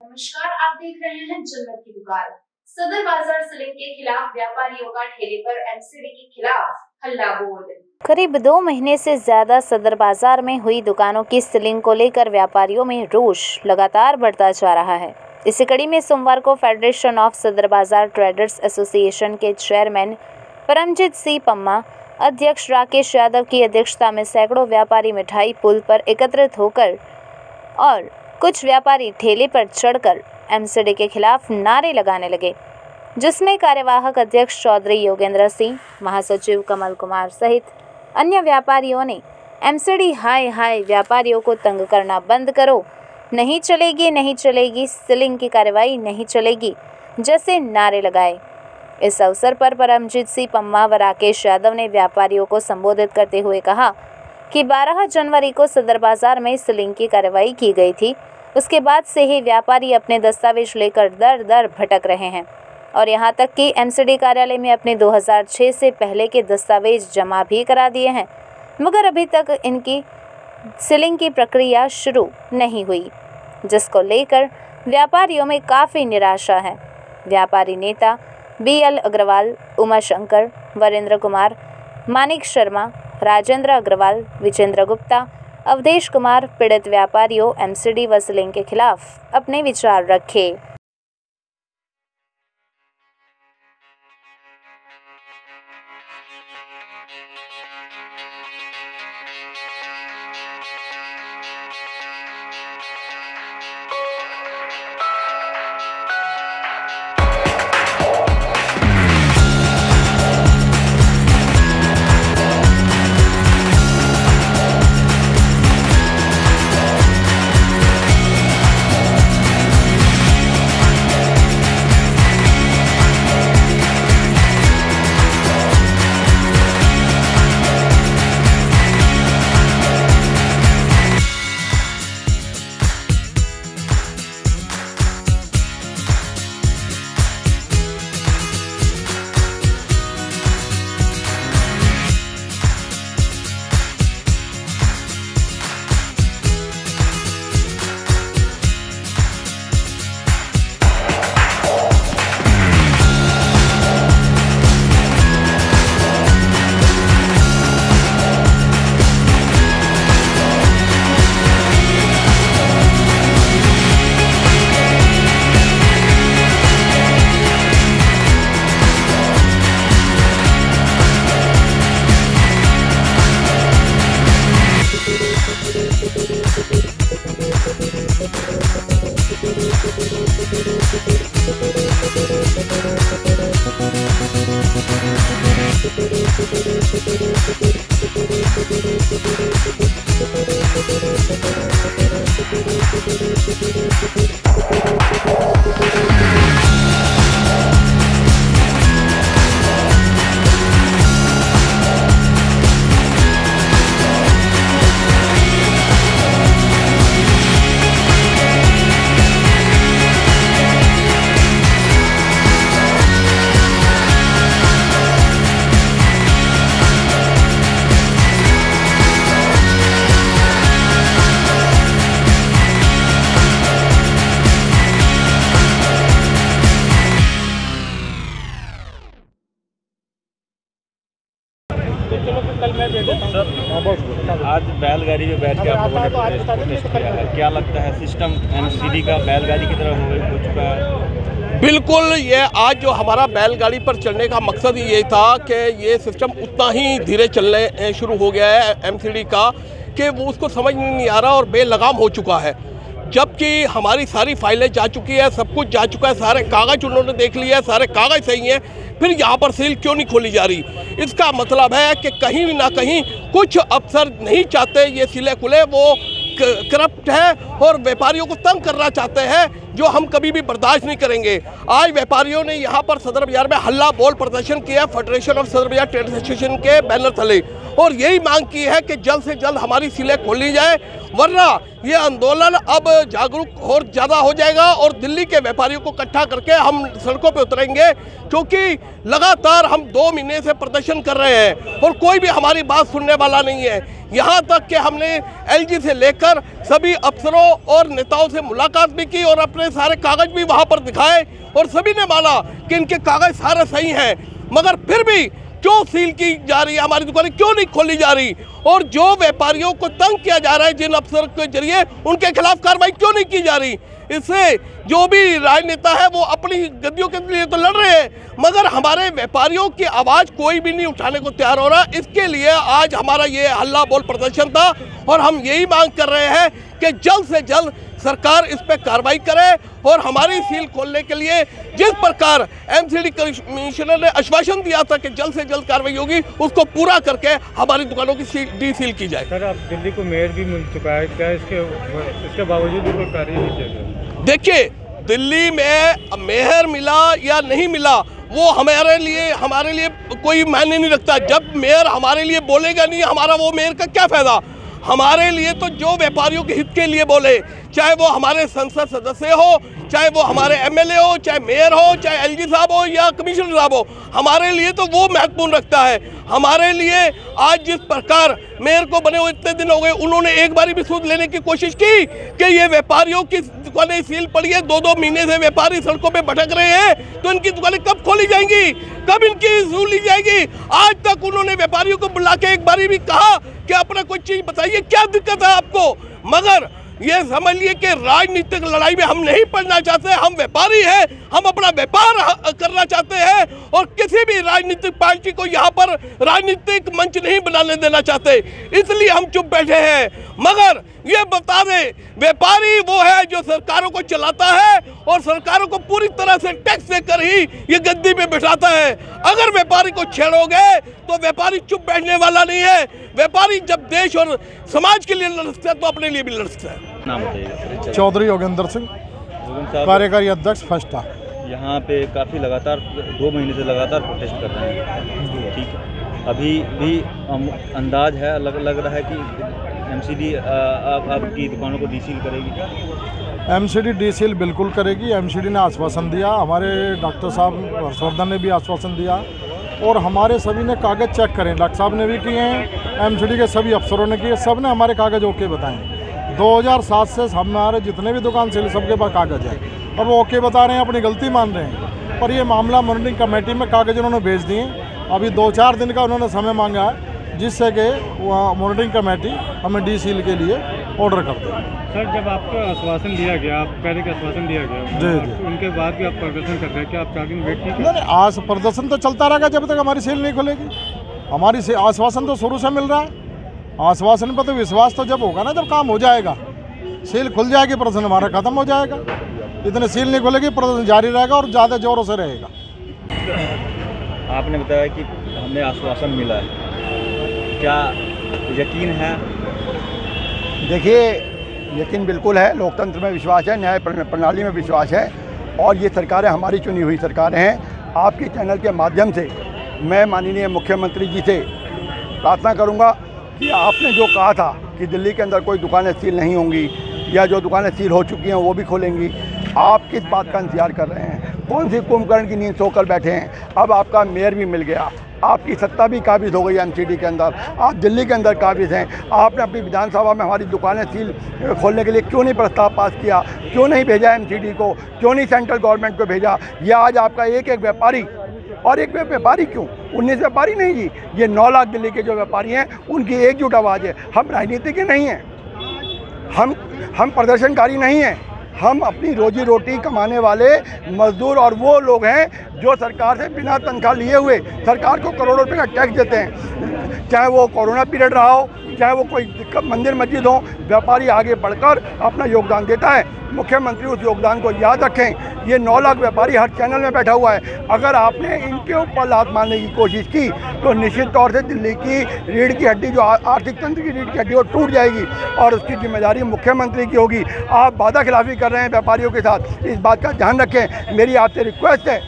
नमस्कार, आप देख रहे हैं जन्नत की दुकान। सदर बाजार सीलिंग के खिलाफ व्यापारियों का ठेले पर एमसीडी के खिलाफ हल्ला बोल। करीब 2 महीने से ज्यादा सदर बाजार में हुई दुकानों की सीलिंग को लेकर व्यापारियों में रोष लगातार बढ़ता जा रहा है। इसी कड़ी में सोमवार को फेडरेशन ऑफ सदर बाजार ट्रेडर्स एसोसिएशन के चेयरमैन परमजीत सिंह पम्मा, अध्यक्ष राकेश यादव की अध्यक्षता में सैकड़ों व्यापारी मिठाई पुल पर एकत्रित होकर और कुछ व्यापारी ठेले पर चढ़कर एमसीडी के खिलाफ नारे लगाने लगे, जिसमें कार्यवाहक अध्यक्ष चौधरी योगेंद्र सिंह, महासचिव कमल कुमार सहित अन्य व्यापारियों ने एमसीडी हाय हाय, व्यापारियों को तंग करना बंद करो, नहीं चलेगी, सीलिंग की कार्रवाई नहीं चलेगी जैसे नारे लगाए। इस अवसर पर परमजीत सिंह पम्मा व राकेश यादव ने व्यापारियों को संबोधित करते हुए कहा कि 12 जनवरी को सदर बाजार में सीलिंग की कार्रवाई की गई थी। उसके बाद से ही व्यापारी अपने दस्तावेज लेकर दर दर भटक रहे हैं और यहां तक कि एमसीडी कार्यालय में अपने 2006 से पहले के दस्तावेज जमा भी करा दिए हैं, मगर अभी तक इनकी सीलिंग की प्रक्रिया शुरू नहीं हुई, जिसको लेकर व्यापारियों में काफ़ी निराशा है। व्यापारी नेता BL अग्रवाल, उमा शंकर, वरेंद्र कुमार, मानिक शर्मा, राजेंद्र अग्रवाल, विजेंद्र गुप्ता, अवधेश कुमार पीड़ित व्यापारियों एमसीडी व सीलिंग के खिलाफ अपने विचार रखे। आज बैलगाड़ी में बैठ के आप लोगों ने प्रोटेस्ट किया है, क्या लगता है सिस्टम एमसीडी का बैलगाड़ी की तरह हो चुका है? बिल्कुल, ये आज जो हमारा बैलगाड़ी पर चलने का मकसद ये था कि ये सिस्टम उतना ही धीरे चलने शुरू हो गया है एमसीडी का कि वो उसको समझ नहीं आ रहा और बेलगाम हो चुका है। जबकि हमारी सारी फाइलें जा चुकी है, सब कुछ जा चुका है, सारे कागज़ उन्होंने देख लिया है, सारे कागज़ सही हैं, फिर यहाँ पर सील क्यों नहीं खोली जा रही? इसका मतलब है कि कहीं ना कहीं कुछ अफसर नहीं चाहते ये सीलें खुले, वो करप्ट है और व्यापारियों को तंग करना चाहते हैं, जो हम कभी भी बर्दाश्त नहीं करेंगे। आज व्यापारियों ने यहाँ पर सदर बाजार में हल्ला बोल प्रदर्शन किया फेडरेशन ऑफ सदर बाजार ट्रेड एसोसिएशन के बैनर तले, और यही मांग की है कि जल्द से जल्द हमारी सीलें खोली जाए, वरना ये आंदोलन अब जागरूक और ज़्यादा हो जाएगा और दिल्ली के व्यापारियों को इकट्ठा करके हम सड़कों पे उतरेंगे, क्योंकि लगातार हम 2 महीने से प्रदर्शन कर रहे हैं और कोई भी हमारी बात सुनने वाला नहीं है। यहाँ तक कि हमने एलजी से लेकर सभी अफसरों और नेताओं से मुलाकात भी की और अपने सारे कागज भी वहाँ पर दिखाए और सभी ने माना कि इनके कागज सारे सही हैं, मगर फिर भी क्यों सील की जा रही है, हमारी दुकानें क्यों नहीं खोली जा रही, और जो व्यापारियों को तंग किया जा रहा है जिन अफसर के जरिए, उनके खिलाफ कार्रवाई क्यों नहीं की जा रही। इससे जो भी राजनेता है वो अपनी गद्दियों के लिए तो लड़ रहे हैं, मगर हमारे व्यापारियों की आवाज़ कोई भी नहीं उठाने को तैयार हो रहा। इसके लिए आज हमारा ये हल्ला बोल प्रदर्शन था और हम यही मांग कर रहे हैं कि जल्द से जल्द सरकार इस पर कार्रवाई करे और हमारी सील खोलने के लिए जिस प्रकार एमसीडी कमिश्नर ने आश्वासन दिया था कि जल्द से जल्द कार्रवाई होगी, उसको पूरा करके हमारी दुकानों की डी सील की जाए। सर, अब दिल्ली को मेयर भी मिल चुका है, क्या इसके बावजूद भी कोई कार्रवाई नहीं किया गया? देखिए, दिल्ली में मेयर मिला या नहीं मिला वो हमारे लिए कोई मायने नहीं रखता। जब मेयर हमारे लिए बोलेगा नहीं, हमारा वो मेयर का क्या फायदा। हमारे लिए तो जो व्यापारियों के हित के लिए बोले, चाहे वो हमारे संसद सदस्य हो, चाहे वो हमारे एमएलए हो, चाहे मेयर हो, चाहे एलजी साहब हो या कमिश्नर साहब हो, हमारे लिए तो वो महत्वपूर्ण रखता है। हमारे लिए आज जिस प्रकार मेयर को बने हुए इतने दिन हो गए, उन्होंने एक बारी भी सूद लेने की कोशिश की कि ये व्यापारियों की दुकानें सील पड़ी है, 2-2 महीने से व्यापारी सड़कों पे भटक रहे हैं, तो इनकी दुकानें कब खोली जाएंगी, कब इनकी सूद ली जाएगी। आज तक उन्होंने व्यापारियों को बुला के एक बारी भी कहा कि अपना कोई चीज़ बताइए, क्या दिक्कत है आपको। मगर ये समझ लिए कि राजनीतिक लड़ाई में हम नहीं पड़ना चाहते, हम व्यापारी हैं, हम अपना व्यापार करना चाहते हैं और किसी भी राजनीतिक पार्टी को यहाँ पर राजनीतिक मंच नहीं बनाने देना चाहते, इसलिए हम चुप बैठे हैं। मगर ये बता दें, व्यापारी वो है जो सरकारों को चलाता है और सरकारों को पूरी तरह से टैक्स देकर ही ये गद्दी पे बिठाता है। अगर व्यापारी को छेड़ोगे तो व्यापारी चुप बैठने वाला नहीं है। व्यापारी जब देश और समाज के लिए लड़ता है तो अपने लिए भी लड़ता है। नाम बताइएगा। चौधरी योगेंद्र सिंह, कार्यकारी अध्यक्ष फस्टा। यहाँ पे काफ़ी लगातार 2 महीने से लगातार प्रोटेस्ट कर रहे हैं, ठीक है। अभी भी अंदाज है, लग रहा है कि एमसीडी आपकी दुकानों को डीसील करेगी। एमसीडी डीसील बिल्कुल करेगी। एमसीडी ने आश्वासन दिया, हमारे डॉक्टर साहब हर्षवर्धन ने भी आश्वासन दिया और हमारे सभी ने कागज़ चेक करें, डॉक्टर साहब ने भी किए हैं, एमसीडी के सभी अफसरों ने किए, सब ने हमारे कागज़ ओके बताए। 2007 से हमारे जितने भी दुकान से सबके पास कागज़ है और वो ओके बता रहे हैं, अपनी गलती मान रहे हैं। पर ये मामला मॉनिटरिंग कमेटी में कागज़ उन्होंने भेज दिए। अभी 2-4 दिन का उन्होंने समय मांगा है, जिससे कि वहाँ मॉनिटरिंग कमेटी हमें डीसील के लिए ऑर्डर कर दे। सर, जब आपको आश्वासन दिया गया, आप पहले का आश्वासन दिया गया जी, उनके बाद भी आप प्रदर्शन कर रहे हैं, क्या आप आगे वेट नहीं? नहीं, आज प्रदर्शन तो चलता रहेगा जब तक हमारी सेल नहीं खुलेगी। हमारी आश्वासन तो शुरू से मिल रहा है। आश्वासन पर तो विश्वास तो जब होगा ना, जब काम हो जाएगा, सेल खुल जाएगी, प्रदर्शन हमारा खत्म हो जाएगा। इतने सेल नहीं खुलेगी, प्रदर्शन जारी रहेगा और ज़्यादा जोरों से रहेगा। आपने बताया कि हमें आश्वासन मिला है, क्या यकीन है? देखिए, यकीन बिल्कुल है, लोकतंत्र में विश्वास है, न्याय प्रणाली में विश्वास है और ये सरकारें हमारी चुनी हुई सरकारें हैं। आपके चैनल के माध्यम से मैं माननीय मुख्यमंत्री जी से प्रार्थना करूंगा कि आपने जो कहा था कि दिल्ली के अंदर कोई दुकानें सील नहीं होंगी या जो दुकानें सील हो चुकी हैं वो भी खोलेंगी, आप किस बात का इंतजार कर रहे हैं? कौन सी कुंभकर्ण की नींद सोकर बैठे हैं? अब आपका मेयर भी मिल गया, आपकी सत्ता भी काबिज हो गई एमसीडी के अंदर, आप दिल्ली के अंदर काबिज हैं। आपने अपनी विधानसभा में हमारी दुकानें सील खोलने के लिए क्यों नहीं प्रस्ताव पास किया, क्यों नहीं भेजा एमसीडी को, क्यों नहीं सेंट्रल गवर्नमेंट को भेजा? ये आज आपका एक व्यापारी और एक व्यापारी क्यों, 19 व्यापारी नहीं जी, ये 9 लाख दिल्ली के जो व्यापारी हैं उनकी एकजुट आवाज़ है। हम राजनीति के नहीं हैं, हम प्रदर्शनकारी नहीं हैं, हम अपनी रोजी रोटी कमाने वाले मजदूर और वो लोग हैं जो सरकार से बिना तनख्वाह लिए हुए सरकार को करोड़ों रुपए का टैक्स देते हैं। चाहे वो कोरोना पीरियड रहा हो, चाहे वो कोई मंदिर मस्जिद हो, व्यापारी आगे बढ़कर अपना योगदान देता है। मुख्यमंत्री उस योगदान को याद रखें। ये 9 लाख व्यापारी हर चैनल में बैठा हुआ है। अगर आपने इनके ऊपर लात मारने की कोशिश की तो निश्चित तौर से दिल्ली की रीढ़ की हड्डी, जो आर्थिक तंत्र की रीढ़ की हड्डी, वो टूट जाएगी और उसकी जिम्मेदारी मुख्यमंत्री की होगी। आप वादा खिलाफी कर रहे हैं व्यापारियों के साथ, इस बात का ध्यान रखें। मेरी आपसे रिक्वेस्ट है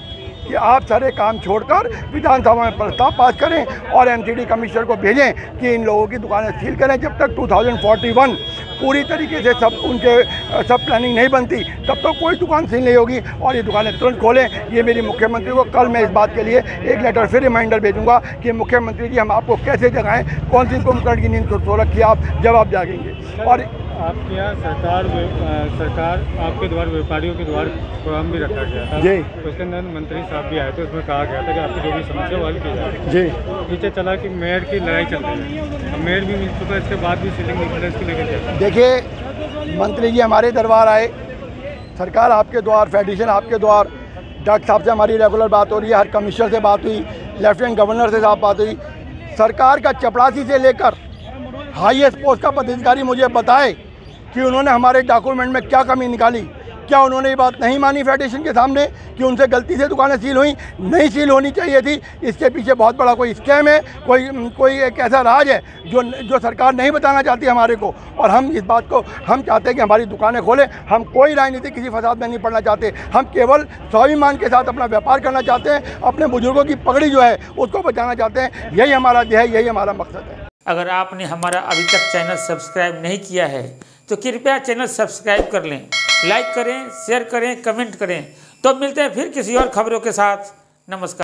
कि आप सारे काम छोड़कर विधानसभा में प्रस्ताव पास करें और एमसीडी कमिश्नर को भेजें कि इन लोगों की दुकानें सील करें। जब तक 2041 पूरी तरीके से सब प्लानिंग नहीं बनती तब तक कोई दुकान सील नहीं होगी और ये दुकानें तुरंत खोलें। ये मेरी मुख्यमंत्री को कल मैं इस बात के लिए एक लेटर फिर रिमाइंडर भेजूंगा कि मुख्यमंत्री जी हम आपको कैसे जगाएं, कौन सी कुंभकर्ण की नींद सो रखी आप जब आप जागेंगे। और आपके यहाँ सरकार आपके द्वारा व्यापारियों के द्वारा प्रोग्राम भी रखा गया था जी, उसके अंदर मंत्री साहब भी आए थे, उसमें कहा गया था कि आपकी जो भी समस्या वो हल की जाए जी। पीछे चला कि मेयर की लड़ाई चल रही है, मेयर भी मिल चुका है, इसके बाद भी सीलिंग नहीं मिला, इसको लेकर जाए। देखिए मंत्री जी हमारे दरबार आए, सरकार आपके द्वार, फेडरेशन आपके द्वार, डॉक्टर साहब से हमारी रेगुलर बात हो रही है, हर कमिश्नर से बात हुई, लेफ्टिनेंट गवर्नर से साहब बात हुई। सरकार का चपरासी से लेकर हाईएस्ट पोस्ट का पदाधिकारी मुझे बताए कि उन्होंने हमारे डॉक्यूमेंट में क्या कमी निकाली। क्या उन्होंने ये बात नहीं मानी फेडरेशन के सामने कि उनसे गलती से दुकानें सील हुई? नहीं सील होनी चाहिए थी। इसके पीछे बहुत बड़ा कोई स्कैम है, कोई एक ऐसा राज है जो सरकार नहीं बताना चाहती हमारे को। और हम इस बात को हम चाहते हैं कि हमारी दुकानें खोलें। हम कोई राजनीति किसी फसाद में नहीं पड़ना चाहते। हम केवल स्वाभिमान के साथ अपना व्यापार करना चाहते हैं, अपने बुजुर्गों की पगड़ी जो है उसको बचाना चाहते हैं। यही हमारा ध्येय, यही हमारा मकसद है। अगर आपने हमारा अभी तक चैनल सब्सक्राइब नहीं किया है तो कृपया चैनल सब्सक्राइब कर लें, लाइक करें, शेयर करें, कमेंट करें। तो मिलते हैं फिर किसी और खबरों के साथ। नमस्कार।